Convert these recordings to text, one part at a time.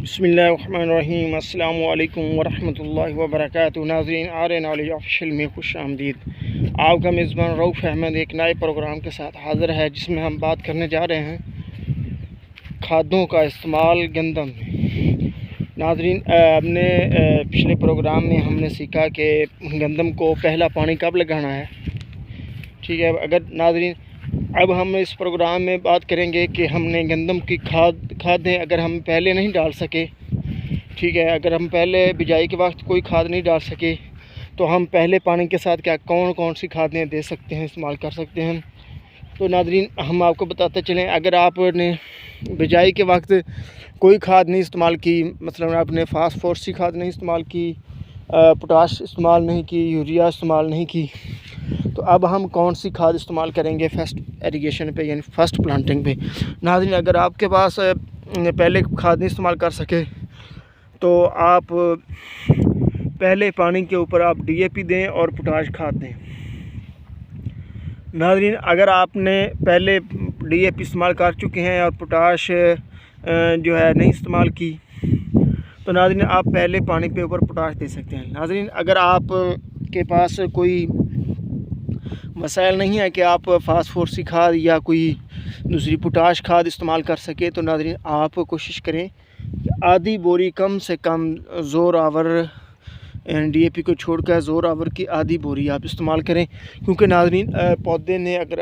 बिस्मिल्लाहिर्रहमानिर्रहीम अस्सलामु अलैकुम वरहमतुल्लाहि वबरकातुहू। नाज़रीन आर्यन नॉलेज ऑफिशियल में खुश आमदीद। आपका मेज़बान रऊफ़ अहमद एक नए प्रोग्राम के साथ हाज़िर है, जिसमें हम बात करने जा रहे हैं खादों का इस्तेमाल गंदम में। नाज़रीन हमने पिछले प्रोग्राम में हमने सीखा कि गंदम को पहला पानी कब लगाना है। ठीक है, अगर नाज़रीन अब हम इस प्रोग्राम में बात करेंगे कि हमने गंदम की खादें अगर हम पहले नहीं डाल सके, ठीक है, अगर हम पहले बिजाई के वक्त कोई खाद नहीं डाल सके तो हम पहले पानी के साथ क्या कौन कौन सी खादें दे सकते हैं, इस्तेमाल कर सकते हैं। तो नाज़रीन हम आपको बताते चलें, अगर आपने बिजाई के वक्त कोई खाद नहीं इस्तेमाल की, मतलब आपने फास्फोरस की खाद नहीं इस्तेमाल की, पोटाश इस्तेमाल नहीं की, यूरिया इस्तेमाल नहीं की, तो अब हम कौन सी खाद इस्तेमाल करेंगे फर्स्ट एरीगेशन पे, यानी फ़र्स्ट प्लांटिंग पे। नाज़रीन अगर आपके पास पहले खाद नहीं इस्तेमाल कर सके तो आप पहले पानी के ऊपर आप DAP दें और पोटाश खाद दें। नाज़रीन अगर आपने पहले DAP इस्तेमाल कर चुके हैं और पोटाश जो है नहीं इस्तेमाल की, तो नाज़रीन आप पहले पानी पे ऊपर पोटाश दे सकते हैं। नाज़रीन अगर आप के पास कोई मसाइल नहीं है कि आप फास्फोरस की खाद या कोई दूसरी पोटाश खाद इस्तेमाल कर सके, तो नाज़रीन आप कोशिश करें कि आधी बोरी कम से कम ज़ोर आवर DAP को छोड़कर ज़ोर आवर की आधी बोरी आप इस्तेमाल करें। क्योंकि नाज़रीन पौधे ने अगर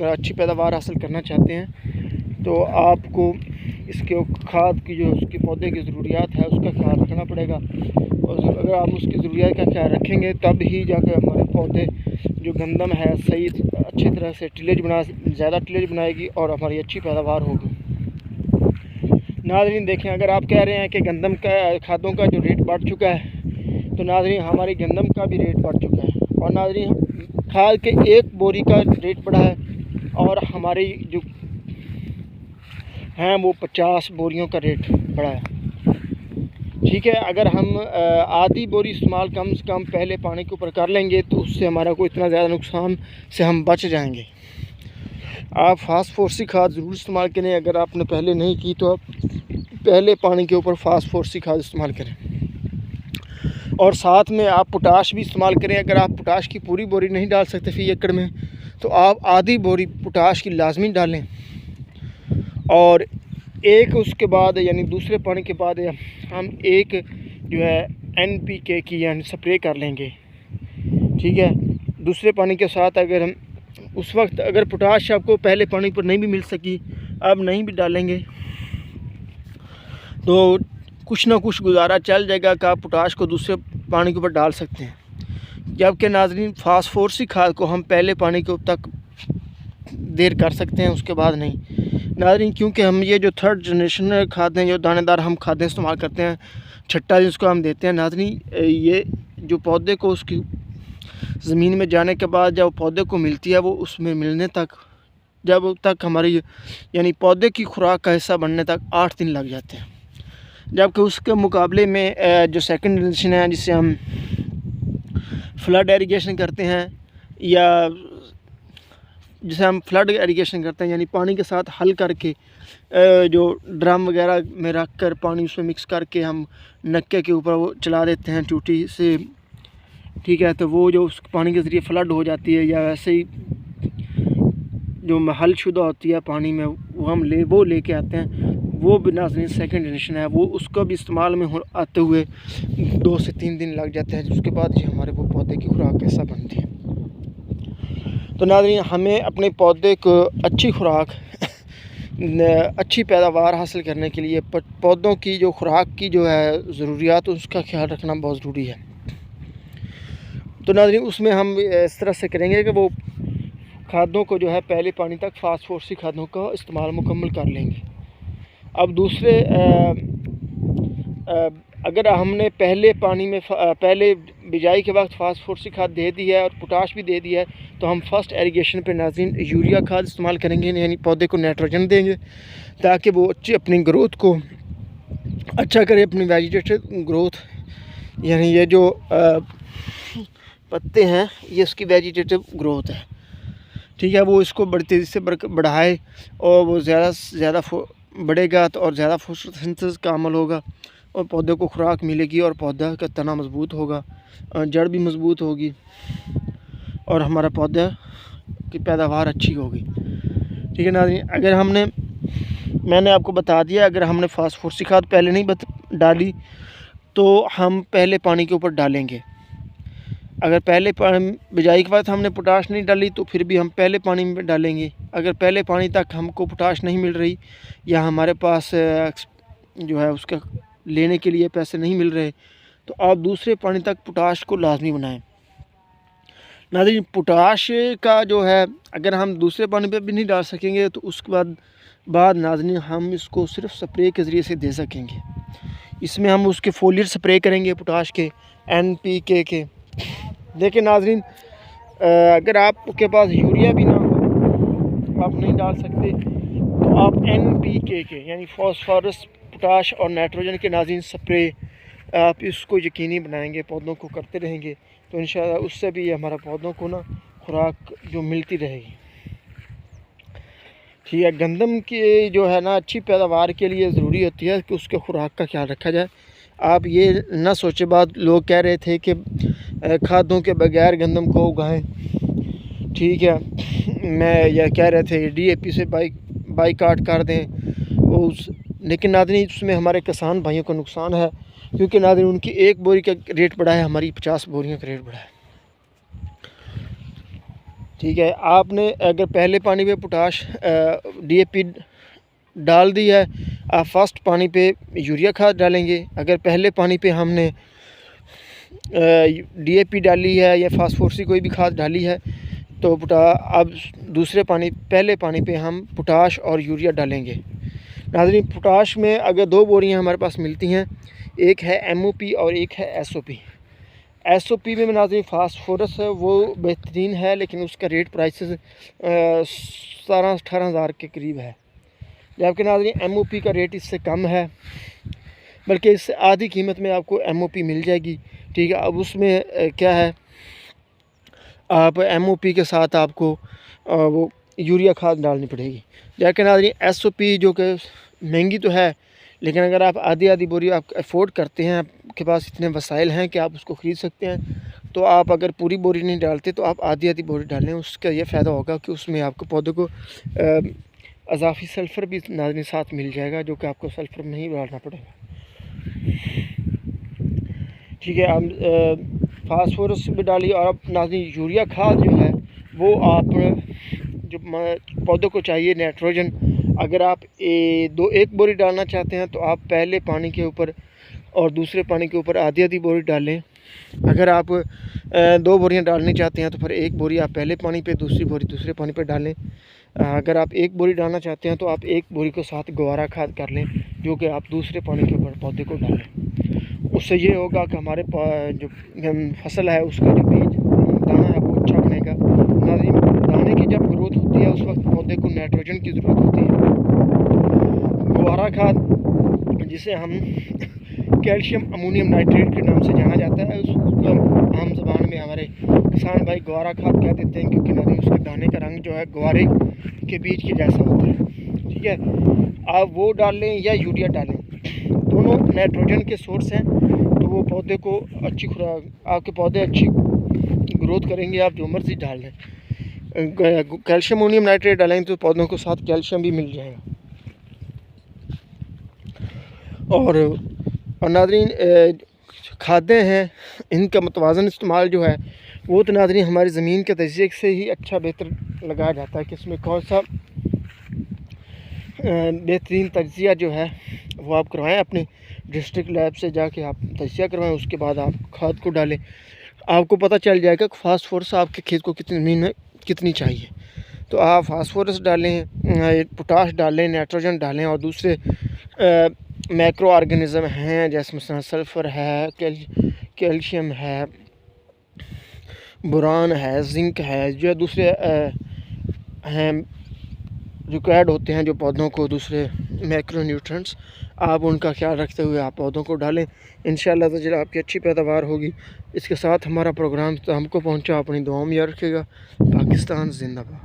अच्छी पैदावार हासिल करना चाहते हैं तो आपको इसके खाद की जो उसके पौधे की ज़रूरियात है उसका ख्याल रखना पड़ेगा, और अगर आप उसकी ज़रूरियात का ख्याल रखेंगे तब ही जाकर हमारे पौधे जो गंदम है सही अच्छी तरह से ज़्यादा टिलेज बनाएगी और हमारी अच्छी पैदावार होगी। नाज़रीन देखें, अगर आप कह रहे हैं कि गंदम का खादों का जो रेट बढ़ चुका है, तो नाज़रीन हमारी गंदम का भी रेट बढ़ चुका है, और नाज़रीन खाद के एक बोरी का रेट बढ़ा है और हमारी जो हैं वो 50 बोरियों का रेट बढ़ा है। ठीक है, अगर हम आधी बोरी इस्तेमाल कम से कम पहले पानी के ऊपर कर लेंगे तो उससे हमारा कोई इतना ज़्यादा नुकसान से हम बच जाएंगे। आप फास्फोरस की खाद ज़रूर इस्तेमाल करें, अगर आपने पहले नहीं की तो आप पहले पानी के ऊपर फास्फोरस की खाद इस्तेमाल करें, और साथ में आप पोटाश भी इस्तेमाल करें। अगर आप पोटाश की पूरी बोरी नहीं डाल सकते फ़ी एकड़ में, तो आप आधी बोरी पोटाश की लाजमी डालें, और एक उसके बाद यानी दूसरे पानी के बाद हम एक जो है NPK की यानी स्प्रे कर लेंगे। ठीक है, दूसरे पानी के साथ अगर हम उस वक्त अगर पोटाश आपको पहले पानी पर नहीं भी मिल सकी, अब नहीं भी डालेंगे तो कुछ ना कुछ गुजारा चल जाएगा कि आप पोटाश को दूसरे पानी के ऊपर डाल सकते हैं। जबकि नाज़रीन फास्फोरस की खाद को हम पहले पानी के तक देर कर सकते हैं, उसके बाद नहीं। नाज़रीन क्योंकि हम ये जो थर्ड जनरेशन खादें जो दानेदार हम खादें इस्तेमाल करते हैं, छट्टा जिसको हम देते हैं, नाज़रीन ये जो पौधे को उसकी ज़मीन में जाने के बाद जब पौधे को मिलती है, वो उसमें मिलने तक जब तक हमारी यानी पौधे की खुराक का हिस्सा बनने तक 8 दिन लग जाते हैं। जबकि उसके मुकाबले में जो सेकंड जनरेशन है, जिससे हम फ्लड एरीगेशन करते हैं या जिसे हम फ्लड एरीगेशन करते हैं, यानी पानी के साथ हल करके जो ड्रम वगैरह में रख कर पानी उसमें मिक्स करके हम नक्के के ऊपर वो चला देते हैं टूटी से। ठीक है, तो वो जो उस पानी के ज़रिए फ्लड हो जाती है, या वैसे ही जो हल शुदा होती है पानी में वो हम लेके आते हैं, वो भी नाज़रीन सेकंड जनरेशन है, वो उसको भी इस्तेमाल में आते हुए 2 से 3 दिन लग जाते हैं, जिसके बाद ये हमारे वो पौधे की खुराक कैसा बनती है। तो नाज़रीन हमें अपने पौधे को अच्छी खुराक अच्छी पैदावार हासिल करने के लिए पौधों की जो खुराक की जो है ज़रूरियात उसका ख्याल रखना बहुत ज़रूरी है। तो नाज़रीन उसमें हम इस तरह से करेंगे कि वो खादों को जो है पहले पानी तक फास्फोरस की खादों का इस्तेमाल मुकम्मल कर लेंगे। अब दूसरे अगर हमने पहले पानी में पहले बिजाई के वक्त फास्फोरस की खाद दे दी है और पोटाश भी दे दिया है, तो हम फर्स्ट एरीगेशन पे नाज़रीन यूरिया खाद इस्तेमाल करेंगे, यानी पौधे को नाइट्रोजन देंगे ताकि वो अच्छी अपनी ग्रोथ को अच्छा करे, अपनी वेजिटेटिव ग्रोथ, यानी ये जो पत्ते हैं ये उसकी वेजिटेटिव ग्रोथ है। ठीक है, वो इसको बड़ी तेज़ी से बढ़ाए और वो ज़्यादा से ज़्यादा बढ़ेगा तो और ज़्यादा फोटोसिंथेसिस का अमल होगा और पौधे को खुराक मिलेगी और पौधा का तना मज़बूत होगा, जड़ भी मज़बूत होगी और हमारा पौधा की पैदावार अच्छी होगी। ठीक है नाज़रीन, अगर मैंने आपको बता दिया, अगर हमने फास्फोरस खाद पहले नहीं डाली तो हम पहले पानी के ऊपर डालेंगे। अगर पहले बिजाई के बाद हमने पोटाश नहीं डाली तो फिर भी हम पहले पानी में डालेंगे। अगर पहले पानी तक हमको पोटाश नहीं मिल रही या हमारे पास जो है उसका लेने के लिए पैसे नहीं मिल रहे तो आप दूसरे पानी तक पोटाश को लाजमी बनाएं। नाज़रीन, पोटाश का जो है अगर हम दूसरे पानी पे भी नहीं डाल सकेंगे तो उसके बाद नाज़रीन हम इसको सिर्फ स्प्रे के ज़रिए से दे सकेंगे। इसमें हम उसके फोलियर स्प्रे करेंगे पोटाश के, NPK के। देखिए नाज़रीन, अगर आपके पास यूरिया भी ना हो, आप नहीं डाल सकते, तो आप NPK के यानी फास्फोरस, पोटाश और नाइट्रोजन के नाज़रीन स्प्रे आप इसको यकीनी बनाएंगे, पौधों को करते रहेंगे तो इंशाअल्लाह उससे भी हमारा पौधों को ना खुराक जो मिलती रहेगी। ठीक है, गंदम की जो है ना अच्छी पैदावार के लिए ज़रूरी होती है कि उसके खुराक का ख्याल रखा जाए। आप ये ना सोचे, बाद लोग कह रहे थे कि खादों के बगैर गंदम को उगाएं। ठीक है, मैं यह कह रहे थे DAP से बाइकाट कर दें लेकिन नाज़रीन उसमें हमारे किसान भाइयों को नुकसान है, क्योंकि नाज़रीन उनकी एक बोरी का रेट बढ़ा है, हमारी 50 बोरियों का रेट बढ़ा है। ठीक है, आपने अगर पहले पानी पे पोटाश DAP डाल दी है, आप फर्स्ट पानी पे यूरिया खाद डालेंगे। अगर पहले पानी पे हमने DAP डाली है या फास्फोरस कोई भी खाद डाली है तो अब पहले पानी पे हम पोटाश और यूरिया डालेंगे। नाज़रीन, पोटाश में अगर 2 बोरियां हमारे पास मिलती हैं, एक है MOP और एक है SOP। SOP में नाज़रीन फास्फोरस वो बेहतरीन है, लेकिन उसका रेट प्राइसेस 17-18 हज़ार के करीब है, जबकि नाज़रीन MOP का रेट इससे कम है, बल्कि इससे आधी कीमत में आपको MOP मिल जाएगी। ठीक है, अब उसमें क्या है, आप MOP के साथ आपको वो यूरिया खाद डालनी पड़ेगी। जबकि नाज़रीन SOP जो कि महंगी तो है, लेकिन अगर आप आधी बोरी आप अफोर्ड करते हैं, आपके पास इतने वसाइल हैं कि आप उसको ख़रीद सकते हैं, तो आप अगर पूरी बोरी नहीं डालते तो आप आधी बोरी डालें। उसका ये फ़ायदा होगा कि उसमें आपको पौधों को अज़ाफ़ी सल्फ़र भी नाज़रीन साथ मिल जाएगा, जो कि आपको सल्फ़र नहीं डालना पड़ेगा। ठीक है, आप फास्फोरस भी डालिए और अब नाज़रीन यूरिया खाद जो है वो आप जो पौधों को चाहिए नाइट्रोजन, अगर आप एक बोरी डालना चाहते हैं तो आप पहले पानी के ऊपर और दूसरे पानी के ऊपर आधी बोरी डालें। अगर आप 2 बोरियां डालनी चाहते हैं तो फिर 1 बोरी आप पहले पानी पे, दूसरी बोरी दूसरे पानी पे डालें। अगर आप 1 बोरी डालना चाहते हैं तो आप 1 बोरी को साथ गवारा खाद कर लें, जो कि आप दूसरे पानी के ऊपर पौधे को डालें। उससे ये होगा कि हमारे जो फसल है उसका जो बीज दाना है वो अच्छा बनेगा। नाज़रीन, दाने की जब ग्रोथ होती है उस वक्त पौधे को नाइट्रोजन की ज़रूरत होती है। गवारा खाद, जिसे हम कैल्शियम अमोनियम नाइट्रेट के नाम से जाना जाता है, उसको आम ज़बान में हमारे किसान भाई गवारा खाद कह देते हैं, क्योंकि नाज़रीन उसके दाने का रंग जो है गवारे के बीज के जैसा होता है। ठीक है, आप वो डाल लें या यूरिया डालें, दोनों नाइट्रोजन के सोर्स हैं, तो वो पौधे को अच्छी खुराक, आपके पौधे अच्छी ग्रोथ करेंगे। आप जो मर्जी डाल लें, कैल्शियम अमोनियम नाइट्रेट डालेंगे तो पौधों को साथ कैल्शियम भी मिल जाएगा। और नाज़रीन खादें हैं, इनका मतवाज़न इस्तेमाल जो है वो तो नाज़रीन हमारी ज़मीन के तजिए से ही अच्छा बेहतर लगाया जाता है कि इसमें कौन सा बेहतरीन तजिया जो है वो आप करवाएं, अपने डिस्ट्रिक्ट लैब से जाके आप तजिया करवाएं, उसके बाद आप खाद को डालें। आपको पता चल जाएगा कि फास्फोरस आपके खेत को कितनी ज़मीन में कितनी चाहिए, तो आप फास्फोरस डालें, पोटाश डालें, नाइट्रोजन डालें और दूसरे मैक्रो ऑर्गेनिज़म हैं जैसे मसलन सल्फ़र है, कैल्शियम है, बोरान है, जिंक है, जो दूसरे हैं रिक्वायर्ड होते हैं जो पौधों को, दूसरे मैक्रो न्यूट्रिएंट्स, आप उनका ख्याल रखते हुए आप पौधों को डालें। इंशाअल्लाह ताला आपकी अच्छी पैदावार होगी। इसके साथ हमारा प्रोग्राम तो हमको पहुंचा, अपनी दुआओं में याद रखिएगा। पाकिस्तान जिंदाबाद।